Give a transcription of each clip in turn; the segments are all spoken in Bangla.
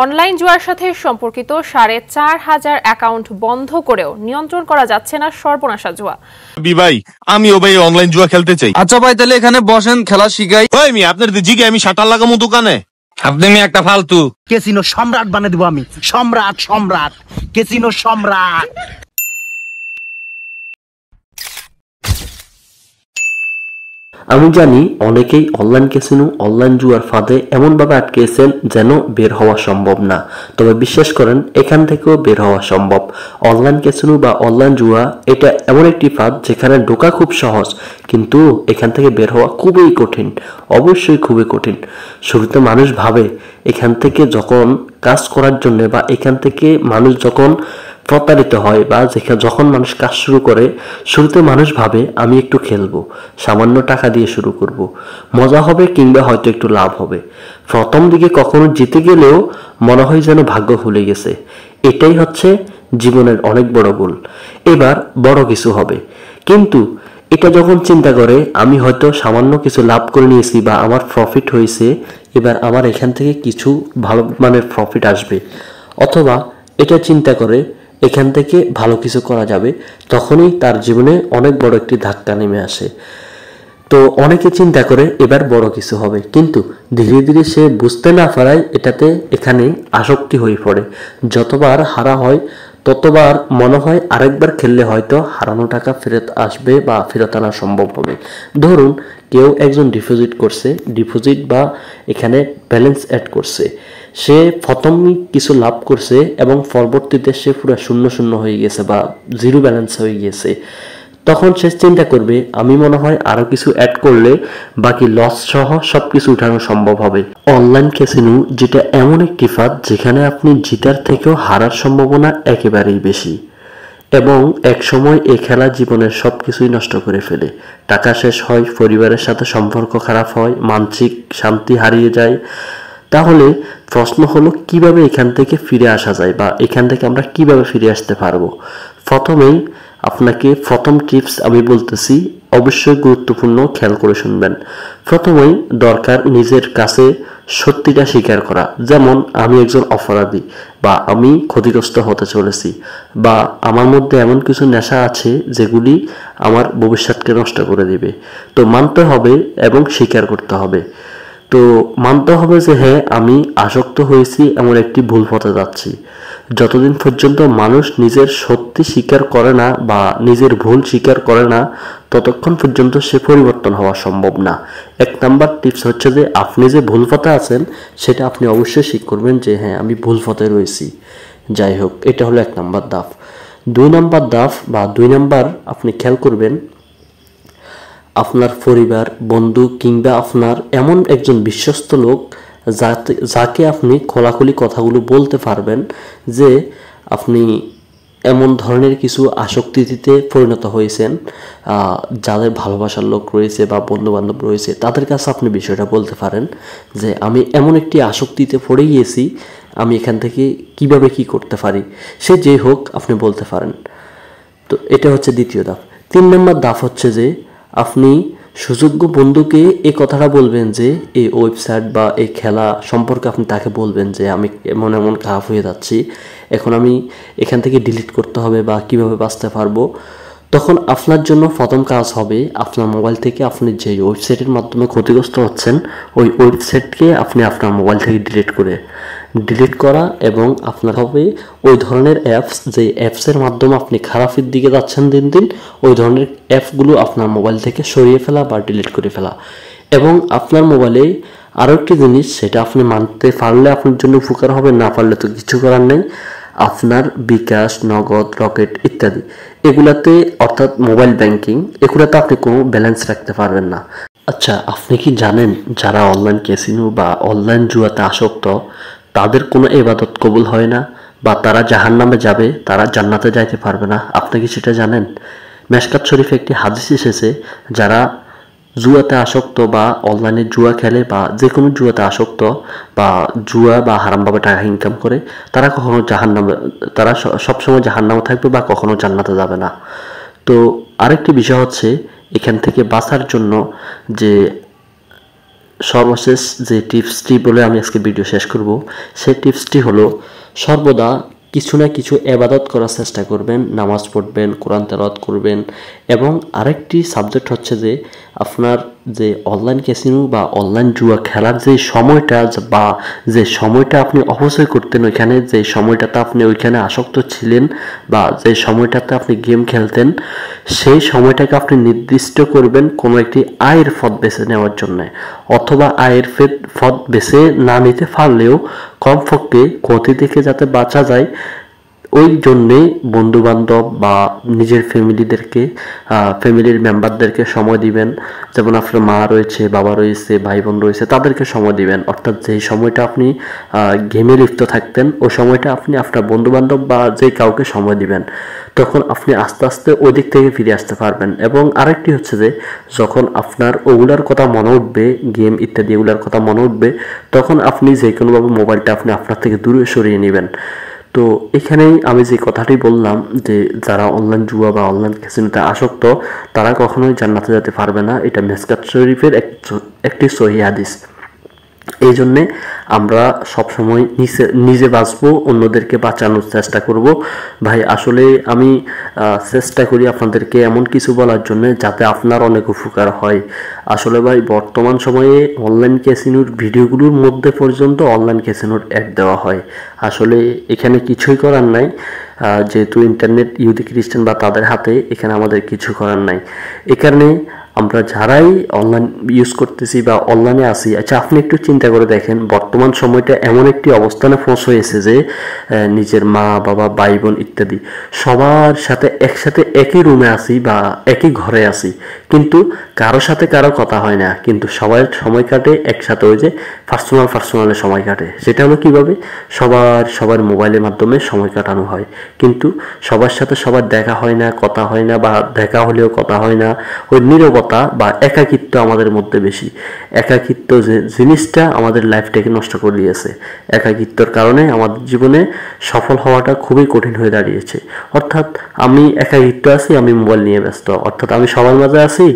অনলাইন জুয়ার সাথে সম্পর্কিত ৪,৫০০ অ্যাকাউন্ট বন্ধ করেও নিয়ন্ত্রণ করা যাচ্ছে না সর্বনাশা জুয়া। ভাই আমিও ভাই অনলাইন জুয়া খেলতে চাই। আচ্ছা ভাই তাহলে এখানে বসেন, খেলা শিখাই। ভাই আমি আপনার জিগে আমি শাটার লাগামু দোকানে। আপনি আমি একটা ফালতু ক্যাসিনো সম্রাট বানিয়ে দেবো আমি। সম্রাট সম্রাট ক্যাসিনো সম্রাট। আমি জানি অনেকেই অনলাইন ক্যাসিনো অনলাইন জুয়ার ফাঁদে এমনভাবে আটকেছেন যেন বের হওয়া সম্ভব না। তবে বিশ্বাস করেন এখান থেকেও বের হওয়া সম্ভব। অনলাইন ক্যাসিনো বা অনলাইন জুয়া এটা এমন একটি ফাঁদ যেখানে ঢোকা খুব সহজ, কিন্তু এখান থেকে বের হওয়া খুবই কঠিন, অবশ্যই খুবই কঠিন। শুরুতে মানুষ ভাবে এখান থেকে যখন কাজ করার জন্য বা এখান থেকে মানুষ যখন প্রতারিত হয় বা যখন মানুষ কাজ শুরু করে, শুরুতে মানুষ ভাবে আমি একটু খেলবো, সামান্য টাকা দিয়ে শুরু করব, মজা হবে কিংবা হয়তো একটু লাভ হবে। প্রথম দিকে কখনো জিতে গেলেও মনে হয় যেন ভাগ্য ভুলে গেছে। এটাই হচ্ছে জীবনের অনেক বড় ভুল। এবার বড় কিছু হবে, কিন্তু এটা যখন চিন্তা করে আমি হয়তো সামান্য কিছু লাভ করে নিয়েছি বা আমার প্রফিট হয়েছে, এবার আমার এখান থেকে কিছু ভালো মানের প্রফিট আসবে, অথবা এটা চিন্তা করে এখান থেকে ভালো কিছু করা যাবে, তখনই তার জীবনে অনেক বড় একটি ধাক্কা নেমে আসে। তো অনেকে চিন্তা করে এবার বড় কিছু হবে, কিন্তু ধীরে ধীরে সে বুঝতে না পারায় এটাতে এখানে আসক্তি হয়ে পড়ে। যতবার হারা হয় ততবার মনে হয় আরেকবার খেললে হয়তো হারানো টাকা ফেরত আসবে বা ফেরত আনা সম্ভব হবে। ধরুন কেউ একজন ডিপোজিট করছে, ডিপোজিট বা এখানে ব্যালেন্স অ্যাড করছে, সে প্রথমেই কিছু লাভ করছে এবং পরবর্তীতে সে পুরো শূন্য শূন্য হয়ে গেছে বা জিরো ব্যালেন্স হয়ে গেছে। তখন সে চিন্তা করবে আমি মনে হয় আরো কিছু অ্যাড করলে বাকি লস সহ সবকিছু উঠানো সম্ভব হবে। অনলাইন ক্যাসিনো যেটা এমন একটি ফাঁদ যেখানে আপনি জিতার থেকেও হারার সম্ভাবনা একেবারেই বেশি, এবং এক সময় এই খেলা জীবনের সবকিছুই নষ্ট করে ফেলে। টাকা শেষ হয়, পরিবারের সাথে সম্পর্ক খারাপ হয়, মানসিক শান্তি হারিয়ে যায়। তাহলে প্রশ্ন হলো কিভাবে এখান থেকে ফিরে আসা যায় বা এখান থেকে আমরা কিভাবে ফিরে আসতে পারবো। প্রথমেই আপনাকে প্রথম টিপস আমি বলতেছি, অবশ্যই গুরুত্বপূর্ণ, খেয়াল করে শুনবেন। প্রথমেই দরকার নিজের কাছে সত্যিটা স্বীকার করা, যেমন আমি একজন অপরাধী বা আমি ক্ষতিগ্রস্ত হতে চলেছি বা আমার মধ্যে এমন কিছু নেশা আছে যেগুলি আমার ভবিষ্যৎকে নষ্ট করে দিবে। তো মানতে হবে এবং স্বীকার করতে হবে। তো মানতে হবে যে হ্যাঁ আমি আসক্ত হয়েছি, এমন একটি ভুল পথে যাচ্ছি। যতদিন পর্যন্ত মানুষ নিজের সত্যি স্বীকার করে না বা নিজের ভুল স্বীকার করে না, ততক্ষণ পর্যন্ত সে পরিবর্তন হওয়া সম্ভব না। 1 নাম্বার টিপস হচ্ছে যে আপনি যে ভুল পথে আছেন সেটা আপনি অবশ্যই স্বীকার করবেন যে হ্যাঁ আমি ভুল পথে রয়েছি। যাই হোক, এটা হলো 1 নাম্বার ধাপ। 2 নাম্বার ধাপ বা 2 নাম্বার আপনি খেয়াল করবেন, আপনার পরিবার, বন্ধু কিংবা আপনার এমন একজন বিশ্বস্ত লোক যাকে আপনি খোলাখুলি কথাগুলো বলতে পারবেন যে আপনি এমন ধরনের কিছু আসক্তিতে পরিণত হয়েছেন, যাদের ভালোবাসার লোক রয়েছে বা বন্ধু বান্ধব রয়েছে, তাদের কাছে আপনি বিষয়টা বলতে পারেন যে আমি এমন একটি আসক্তিতে পড়ে গিয়েছি, আমি এখান থেকে কিভাবে কি করতে পারি, সে যে হোক আপনি বলতে পারেন। তো এটা হচ্ছে দ্বিতীয় ধাপ। 3 নম্বর ধাপ হচ্ছে যে আপনি সুযোগ্য বন্ধুকে এই কথাটা বলবেন যে এই ওয়েবসাইট বা এই খেলা সম্পর্কে আপনি তাকে বলবেন যে আমি এমন এমন খারাপ হয়ে যাচ্ছি, এখন আমি এখান থেকে ডিলিট করতে হবে বা কিভাবে বাঁচতে পারবো। তখন আপনার জন্য প্রথম কাজ হবে আপনার মোবাইল থেকে আপনি যে ওয়েবসাইটের মাধ্যমে ক্ষতিগ্রস্ত হচ্ছেন ওই ওয়েবসাইটকে আপনি আপনার মোবাইল থেকে ডিলিট করা, এবং আপনার হবে ওই ধরনের অ্যাপস যে অ্যাপসের মাধ্যমে আপনি খারাপের দিকে যাচ্ছেন দিন দিন, ওই ধরনের অ্যাপগুলো আপনার মোবাইল থেকে সরিয়ে ফেলা বা ডিলিট করে ফেলা। এবং আপনার মোবাইলে আরও একটি জিনিস, সেটা আপনি মানতে পারলে আপনার জন্য উপকার হবে, না পারলে তো কিছু করার নেই, আপনার বিকাশ, নগদ, রকেট ইত্যাদি এগুলাতে, অর্থাৎ মোবাইল ব্যাংকিং, এগুলাতে আপনি কোনো ব্যালেন্স রাখতে পারবেন না। আচ্ছা, আপনি কি জানেন যারা অনলাইন ক্যাসিনো বা অনলাইন জুয়াতে আসক্ত তাদের কোনো ইবাদত কবুল হয় না বা তারা জাহান্নামে যাবে, তারা জান্নাতে যাইতে পারবে না? আপনি কি সেটা জানেন? মেশকাত শরীফে একটি হাদিস এসেছে, যারা জুয়াতে আসক্ত বা অনলাইনে জুয়া খেলে বা যে কোনো জুয়াতে আসক্ত বা জুয়া বা হারামভাবে টাকা ইনকাম করে, তারা কখনো তারা সবসময় জাহান্নামে থাকবে বা কখনো জান্নাতে যাবে না। তো আরেকটি বিষয় হচ্ছে এখান থেকে বাঁচার জন্য যে সর্বশেষ যে টিপসটি বলে আমি আজকে ভিডিও শেষ করব, সেই টিপসটি হলো সর্বদা কিছু না কিছু ইবাদত করার চেষ্টা করবেন, নামাজ পড়বেন, কোরআন তেলাওয়াত করবেন। এবং আরেকটি সাবজেক্ট হচ্ছে যে আপনার যে অনলাইন ক্যাসিনো বা অনলাইন জুয়া খেলার যে সময়টা বা যে সময়টা আপনি অপচয় করতেন, ওইখানে যে সময়টাতে আপনি ওইখানে আসক্ত ছিলেন বা যে সময়টাতে আপনি গেম খেলতেন, সেই সময়টাকে আপনি নির্দিষ্ট করবেন কোনো একটি আয়ের পথ বেছে নেওয়ার জন্য। অথবা আয়ের পথ বেছে না নিতে পারলেও কমপক্ষে ক্ষতি থেকে যাতে বাঁচা যায়, ওই জন্যে বন্ধু বান্ধব বা নিজের ফ্যামিলির মেম্বারদেরকে সময় দিবেন। যেমন আপনার মা রয়েছে, বাবা রয়েছে, ভাই বোন রয়েছে, তাদেরকে সময় দিবেন। অর্থাৎ যেই সময়টা আপনি গেমে লিপ্ত থাকতেন, ওই সময়টা আপনি আপনার বন্ধু বান্ধব বা যে কাউকে সময় দিবেন। তখন আপনি আস্তে আস্তে ওই দিক থেকে ফিরে আসতে পারবেন। এবং আরেকটি হচ্ছে যে যখন আপনার ওগুলার কথা মনে উঠবে, গেম ইত্যাদি এগুলার কথা মনে উঠবে, তখন আপনি যে কোনোভাবে মোবাইলটা আপনি আপনার থেকে দূরে সরিয়ে নেবেন। তো এখানেই আমি যে কথাটি বললাম যে যারা অনলাইন জুয়া বা অনলাইন ক্যাসিনোতে আসক্ত, তারা কখনোই জান্নাতে যেতে পারবে না। এটা মিশকাত শরীফের একটি সহিহ হাদিস। এই জন্যে আমরা সবসময় নিজে বাঁচবো, অন্যদেরকে বাঁচানোর চেষ্টা করব। ভাই আসলে আমি চেষ্টা করি আপনাদেরকে এমন কিছু বলার জন্য যাতে আপনার অনেক উপকার হয়। আসলে ভাই বর্তমান সময়ে অনলাইন ক্যাসিনোর ভিডিওগুলোর মধ্যে পর্যন্ত অনলাইন ক্যাসিনোর অ্যাড দেওয়া হয়। আসলে এখানে কিছুই করার নাই, যেহেতু ইন্টারনেট ইহুদি খ্রিস্টান বা তাদের হাতে, এখানে আমাদের কিছু করার নাই। এখানে আমরা যারাই অনলাইন ইউজ করতেছি বা অনলাইনে আসি, আচ্ছা আপনি একটু চিন্তা করে দেখেন, বর্তমান সময়টা এমন একটি অবস্থানে পৌঁছেছে যে নিজের মা বাবা ভাই বোন ইত্যাদি সবার সাথে একসাথে একই রুমে আসি বা একই ঘরে আসি, কিন্তু কারো সাথে কারো কথা হয় না, কিন্তু সবাই সময় কাটে একসাথে, ওই যে পার্সোনালে সময় কাটে। সেটা হলো কিভাবে, সবার মোবাইলের মাধ্যমে সময় কাটানো হয়, কিন্তু সবার সাথে সবার দেখা হয় না, কথা হয় না, বা দেখা হলেও কথা হয় না। ওই নীরবতা বা একাকিত্ব আমাদের মধ্যে বেশি। একাকিত্ব যে জিনিসটা আমাদের লাইফটাকে নষ্ট করে দিয়েছে। একাকিত্বর কারণে আমাদের জীবনে সফল হওয়াটা খুবই কঠিন হয়ে দাঁড়িয়েছে। অর্থাৎ আমি একাকিত্ব আছি, আমি মোবাইল নিয়ে ব্যস্ত। অর্থাৎ আমি সবার মাঝে আছি,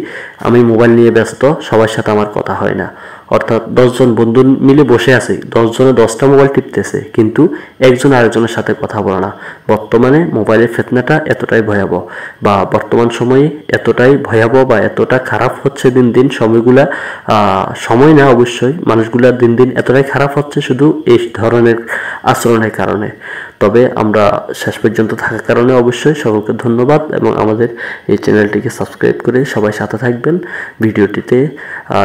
আমি মোবাইল নিয়ে ব্যস্ত, সবার সাথে আমার কথা হয় না। অর্থাৎ 10 জন বন্ধু মিলে বসে আছে, 10 জনে 10টা মোবাইল টিপতেছে, কিন্তু একজন আরেকজনের সাথে কথা বলে না। বর্তমানে মোবাইলের ফিতনাটা এতটাই ভয়াবহ, বা বর্তমান সময়ে এতটাই ভয়াবহ বা এতটা খারাপ হচ্ছে দিন দিন সময়গুলা, সময় না অবশ্যই, মানুষগুলা দিন দিন এতটাই খারাপ হচ্ছে শুধু এই ধরনের আচরণের কারণে। তবে আমরা শেষ পর্যন্ত থাকার কারণে অবশ্যই সকলকে ধন্যবাদ, এবং আমাদের এই চ্যানেলটিকে সাবস্ক্রাইব করে সবাই সাথে থাকবেন। ভিডিওটিতে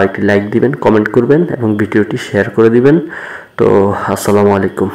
একটি লাইক দিবেন, কমেন্ট করবেন এবং ভিডিওটি শেয়ার করে দিবেন। তো আসসালামু আলাইকুম।